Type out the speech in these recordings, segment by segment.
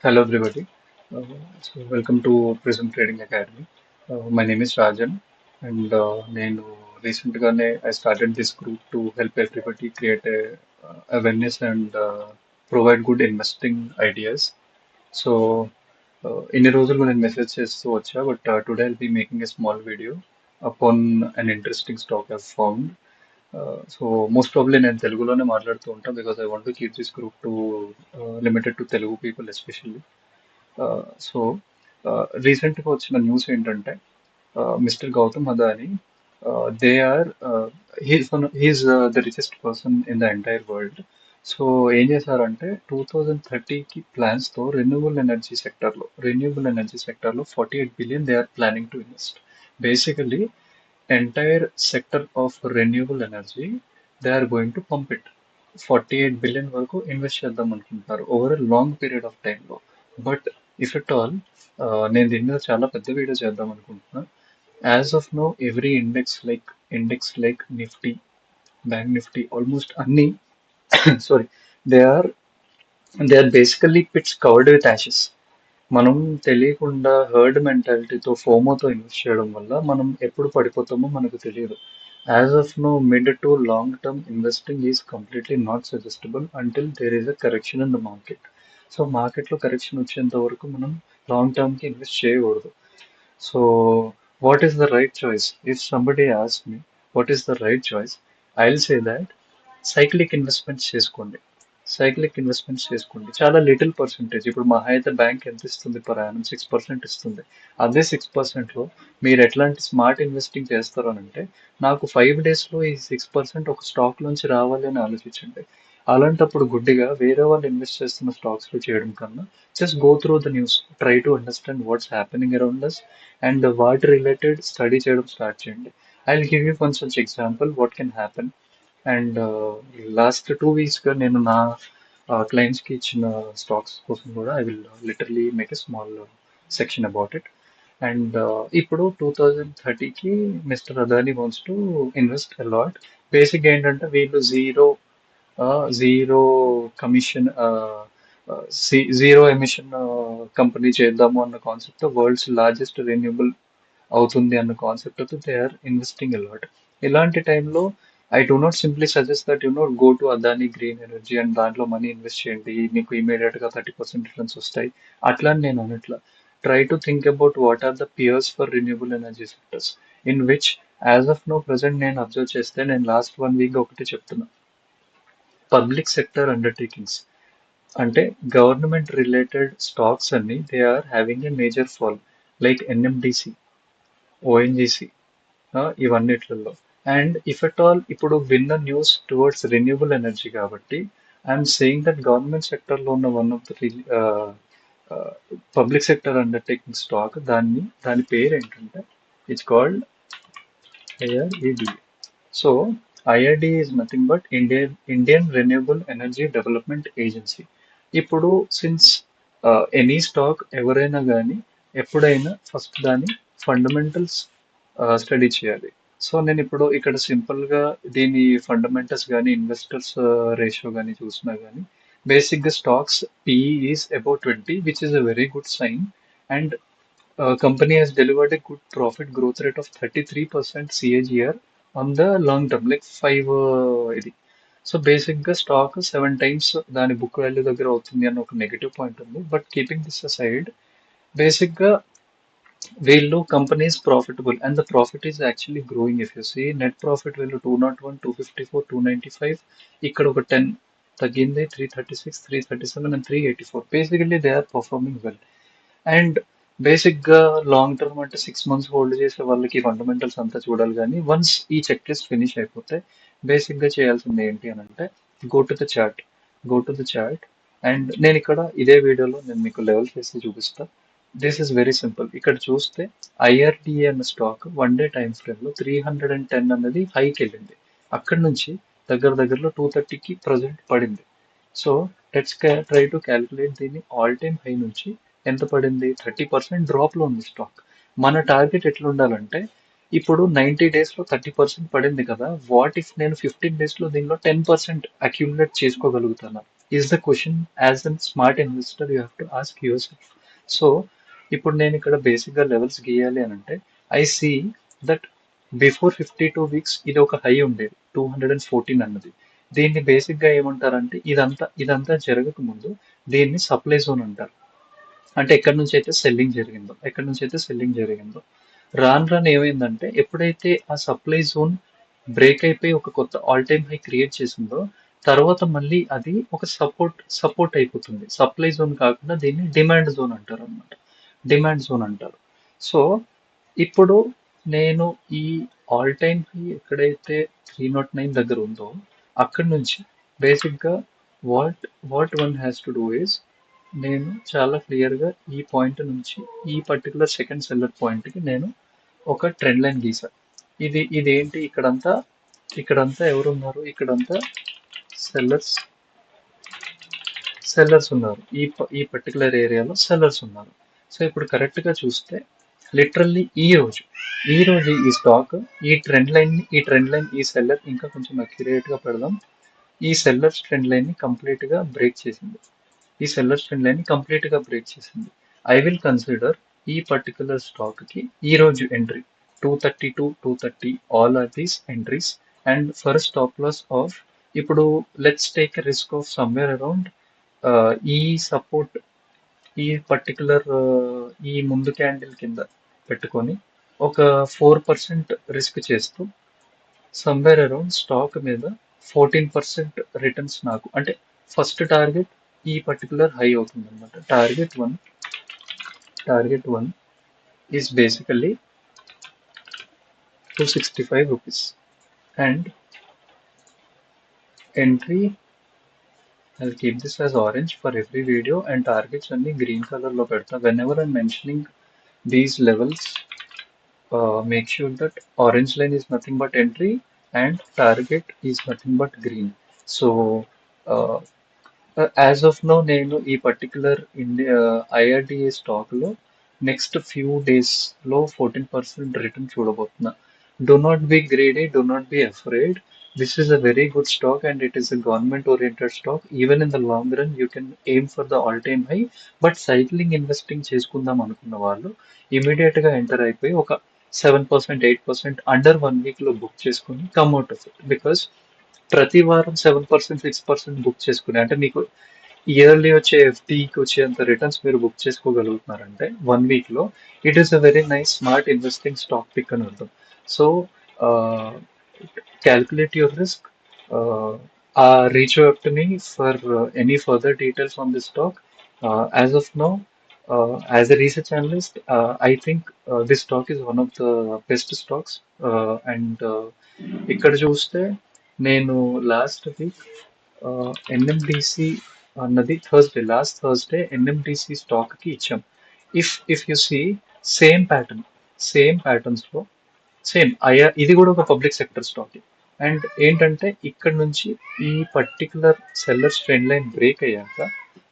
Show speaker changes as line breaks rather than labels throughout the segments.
Hello, everybody. Uh, Welcome to Prism Trading Academy. My name is Rajan, and నేను recentగానే I started this group to help everybody create a awareness and provide good investing ideas. So, ఇన్ని రోజులు నేను message చేస్తూ వచ్చా, but today I'll be making a small video upon an interesting stock I've found. So most probably నేను తెలుగులోనే మాట్లాడుతూ ఉంటాను because I want to keep this group to limited to Telugu people especially. So రీసెంట్గా వచ్చిన news ఏంటంటే mister Gautam Adani they are he's the richest person in the entire world. So ఏం చేశారంటే 2030కి ప్లాన్స్తో రెన్యూబుల్ ఎనర్జీ సెక్టర్లో 48 billion they are planning to invest. Basically entire sector of renewable energy they are going to pump it. 48 billion వరకు invest చేద్దాం అనుకుంటున్నారు over long period of టైంలో. But if at all నేను దీని మీద చాలా పెద్ద వీడియో చేద్దాం అనుకుంటున్నా. As of now every index like Nifty, Bank Nifty, almost అన్ని sorry they are they are basically pits covered with ashes. మనం తెలియకుండా హర్డ్ మెంటాలిటీతో ఫోమోతో ఇన్వెస్ట్ చేయడం వల్ల మనం ఎప్పుడు పడిపోతామో మనకు తెలియదు. As of now mid to long term investing is completely not suggestable until there is a correction in the market. So మార్కెట్లో కరెక్షన్ వచ్చేంత వరకు మనం లాంగ్ టర్మ్కి ఇన్వెస్ట్ చేయకూడదు. So what is the right choice? If somebody ask me what is the right choice, I will say that cyclic investments చేసుకోండి. చాలా little percentage. ఇప్పుడు మహా అయితే బ్యాంక్ ఎంత ఇస్తుంది? పర్ యానం 6% ఇస్తుంది. అదే 6%లో మీరు ఎట్లాంటి స్మార్ట్ ఇన్వెస్టింగ్ చేస్తారు అని అంటే, నాకు 5 డేస్లో ఈ 6% ఒక స్టాక్ నుంచి రావాలి అని ఆలోచించండి. అలాంటప్పుడు గుడ్డిగా వేరే వాళ్ళు ఇన్వెస్ట్ చేస్తున్న స్టాక్స్లో చేయడం కన్నా just go through the news, try to understand what's happening around us and వాటి రిలేటెడ్ స్టడీ చేయడం స్టార్ట్ చేయండి. I will give you one such example what can happen. And last 2 వీక్స్గా నేను నా క్లయింట్స్కి ఇచ్చిన స్టాక్స్ కోసం కూడా I will literally make a small section about it. And ఇప్పుడు 2030కి mister Adani wants to invest a lot. Basic ఏంటంటే వీళ్ళు zero commission, zero emission company చేద్దాము అన్న కాన్సెప్ట్తో, వరల్డ్స్ లార్జెస్ట్ రెన్యూబుల్ అవుతుంది అన్న కాన్సెప్ట్తో దే ఆర్ ఇన్వెస్టింగ్ అలాట్. ఇలాంటి టైంలో I do not simply suggest that go to Adani green energy and దాంట్లో మనీ ఇన్వెస్ట్ చేయండి, మీకు ఇమీడియట్గా 30% రిటర్న్స్ వస్తాయి, అట్లా అని నేను అనట్లా. Try to think about what are the peers for renewable energy sectors in which as of now present నేను అబ్జర్వ్ చేస్తే నేను లాస్ట్ 1 వీక్ ఒకటి చెప్తున్నా. పబ్లిక్ సెక్టర్ అండర్టేకింగ్స్ అంటే గవర్నమెంట్ రిలేటెడ్ స్టాక్స్ అన్ని they are having a major fall, like NMDC, ONGC, ఇవన్నిట్లలో. And if at all ఇప్పుడు విన్న న్యూస్ టువర్డ్స్ రెన్యూబుల్ ఎనర్జీ కాబట్టి ఐఎమ్ సేయింగ్ దట్ గవర్నమెంట్ సెక్టర్లో ఉన్న one of the public sector undertaking stock, దాని పేరు ఏంటంటే it's called IRED. So IRD is nothing but Indian renewable energy development agency. ఇప్పుడు since any stock ఎవరైనా కానీ ఎప్పుడైనా ఫస్ట్ దాని ఫండమెంటల్స్ స్టడీ చేయాలి. సో నేను ఇప్పుడు ఇక్కడ సింపుల్గా దీని ఫండమెంటల్స్ కానీ ఇన్వెస్టర్స్ రేషియో కానీ చూసినా కానీ బేసిక్గా stocks PE is about 20 which is a very good sign. And company has delivered a good profit growth rate of 33% CAGR on the long term, like 5 ఇది. సో బేసిక్గా స్టాక్ 7 times దాని book value దగ్గర అవుతుంది అన్న ఒక negative point ఉంది. But keeping this aside, బేసిక్గా వీళ్ళు company is profitable and the profit is actually growing. If you see net profit వీళ్ళు 201, 254, 295, ఇక్కడ ఒక 10 తగ్గింది, 336, 337 and 384. Basically they are performing well. And బేసిక్గా లాంగ్ టర్మ్ అంటే 6 months హోల్డ్ చేసే వాళ్ళకి ఫండమెంటల్స్ అంతా చూడాలి. కానీ వన్స్ ఈ చెక్ లిస్ట్ ఫినిష్ అయిపోతే బేసిక్గా చేయాల్సింది ఏంటి అని అంటే go to the chart go to the chart and నేను ఇక్కడ ఇదే వీడియోలో నేను మీకు లెవెల్ చేసి చూపిస్తా. This is very simple. ఇక్కడ చూస్తే ఐఆర్డిఏ అన్న స్టాక్ 1 day టైం ఫ్రేమ్లో 310 అన్నది హైకి వెళ్ళింది. అక్కడ నుంచి దగ్గరలో 230కి ప్రజెంట్ పడింది. So let's try to calculate దీన్ని. ఆల్ టైమ్ హై నుంచి ఎంత పడింది? 30% డ్రాప్లో ఉంది స్టాక్. మన టార్గెట్ ఎట్లా ఉండాలంటే, ఇప్పుడు 90 daysలో 30% పడింది కదా, వాట్ ఇఫ్ నేను 15 daysలో దీనిలో 10% అక్యుములేట్ చేసుకోగలుగుతాను? Is the question as an smart investor you have to ask yourself. So ఇప్పుడు నేను ఇక్కడ బేసిక్గా లెవెల్స్ గీయాలి అని అంటే I see that before 52 weeks ఇది ఒక హై ఉండేది 214 అన్నది. దీన్ని బేసిక్గా ఏమంటారంటే ఇదంతా జరగక ముందు దీన్ని సప్లై జోన్ అంటారు. అంటే ఎక్కడి నుంచి అయితే సెల్లింగ్ జరిగిందో రాను రాను ఏమైందంటే ఎప్పుడైతే ఆ సప్లై జోన్ బ్రేక్ అయిపోయి ఒక కొత్త ఆల్ టైమ్ హై క్రియేట్ చేసిందో తర్వాత మళ్ళీ అది ఒక సపోర్ట్ అయిపోతుంది. సప్లై జోన్ కాకుండా దీన్ని డిమాండ్ జోన్ అంటారు అనమాట. డిమాండ్ జోన్ అంటారు. సో ఇప్పుడు నేను ఈ ఆల్ టైమ్ హై ఎక్కడైతే 309 దగ్గర ఉందో అక్కడి నుంచి బేసిక్గా what what one has to do is నేను చాలా క్లియర్గా ఈ పాయింట్ నుంచి ఈ పర్టికులర్ సెకండ్ సెల్లర్ పాయింట్కి నేను ఒక ట్రెండ్ లైన్ గీసా. ఇదేంటి ఇక్కడంతా ఎవరున్నారు? ఇక్కడంతా సెల్లర్స్ సెల్లర్స్ ఉన్నారు. ఈ పర్టికులర్ ఏరియాలో సెల్లర్స్ ఉన్నారు. సో ఇప్పుడు కరెక్ట్గా చూస్తే లిటరల్లీ ఈ రోజు ఈ స్టాక్ ఈ ట్రెండ్ లైన్ ఈ సెల్లర్ ఇంకా కొంచెం అక్యురేట్గా పెడదాం. ఈ సెల్లర్స్ ట్రెండ్ లైన్ ని కంప్లీట్గా బ్రేక్ చేసింది. ఈ సెల్లర్స్ ట్రెండ్ లైన్ ని కంప్లీట్గా బ్రేక్ చేసింది. ఐ విల్ కన్సిడర్ ఈ పర్టికులర్ స్టాక్ కి ఈ రోజు entry 230 all are these entries and for stop loss of ఇప్పుడు let's take risk of somewhere around ఈ సపోర్ట్ ఈ పర్టికులర్ ఈ ముందు క్యాండిల్ కింద పెట్టుకొని ఒక 4% రిస్క్ చేస్తూ సమ్వేర్ అరౌండ్ స్టాక్ మీద 14% రిటర్న్స్ నాకు అంటే ఫస్ట్ టార్గెట్ ఈ పర్టికులర్ హై అవుతుంది అనమాట. Target one is basically 265 rupees and entry I'll keep this as orange for every video and targets అన్ని గ్రీన్ కలర్ లో పెడతా. whenever I'm mentioning these levels, make sure that orange line is nothing but entry and target is nothing but green. So uh, as of now నేను ఈ particular India IRDA స్టాక్లో next few డేస్లో 14% return చూడబోతున్నా. Do not be greedy, do not be afraid. This is a very good stock and it is a government oriented stock. Even in the long run you can aim for the all time high. But cycling investing చేసుకుందాం అనుకున్న వాళ్ళు ఇమీడియట్గా enter అయిపోయి ఒక 7%, 8% under 1 వీక్లో book చేసుకుని come out of it. Because ప్రతి వారం 7%, 6% బుక్ చేసుకుని అంటే మీకు ఇయర్లీ వచ్చే ఎఫ్డీకి వచ్చేంత రిటర్న్స్ మీరు బుక్ చేసుకోగలుగుతున్నారంటే 1 వీక్లో it is a very nice smart investing stock pick అని అర్థం. So calculate your risk. Reach out to me for any further details on this stock. As of now, as a research analyst, I think this stock is one of the best stocks. And ఇక్కడ చూస్తే నేను last week NMDC అన్నది last Thursday NMDC స్టాక్కి ఇచ్చాం. If you see same pattern same ప్యాటర్న్స్లో ఇది కూడా ఒక పబ్లిక్ సెక్టర్ స్టాక్. అండ్ ఏంటంటే ఇక్కడ నుంచి ఈ particular sellers trend line break అయ్యాక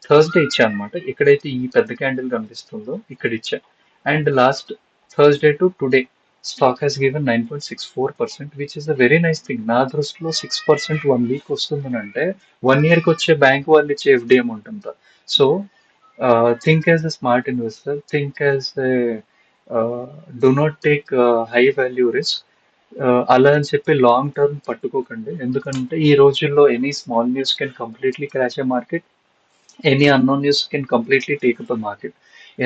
థర్స్డే ఇచ్చా అనమాట. ఎక్కడైతే ఈ పెద్ద క్యాండిల్ కనిపిస్తుందో ఇక్కడ ఇచ్చా. And last Thursday to today stock has given 9.64%, which is a very nice thing. నా దృష్టిలో 6% 1 వీక్ వస్తుందని అంటే 1 ఇయర్కి వచ్చే బ్యాంక్ వాళ్ళు ఇచ్చే ఎఫ్డి అమౌంట్ అంత. So think as a smart investor, think as do not take high value risk. అలా అని చెప్పి లాంగ్ టర్మ్ పట్టుకోకండి. ఎందుకంటే ఈ రోజుల్లో any small news can completely crash a market. Any unknown news can completely take up the market.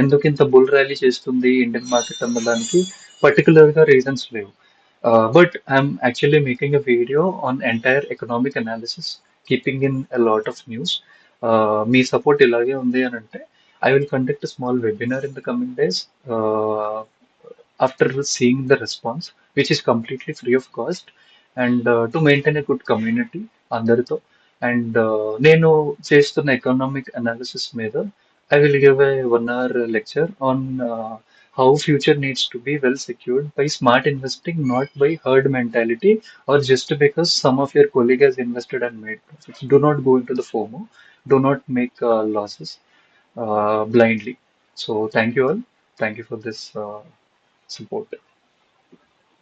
ఎందుకు ఇంత bull rally చేస్తుంది Indian market అన్నదానికి పర్టికులర్గా రీజన్స్ లేవు. But I'm actually making a video on entire economic analysis keeping in a lot of news. Me support ఇలాగే ఉంది అని అంటే I will conduct small webinar in the coming days after seeing the response, which is completely free of cost, and to maintain a good community అందరితో. And నేను చేస్తున్న economic analysis మీద I will give a 1 hour lecture on how future needs to be well secured by smart investing, not by herd mentality or just because some of your colleague has invested and made profits. Do not go into the FOMO. Do not make losses blindly. So thank you all. Thank you for this support.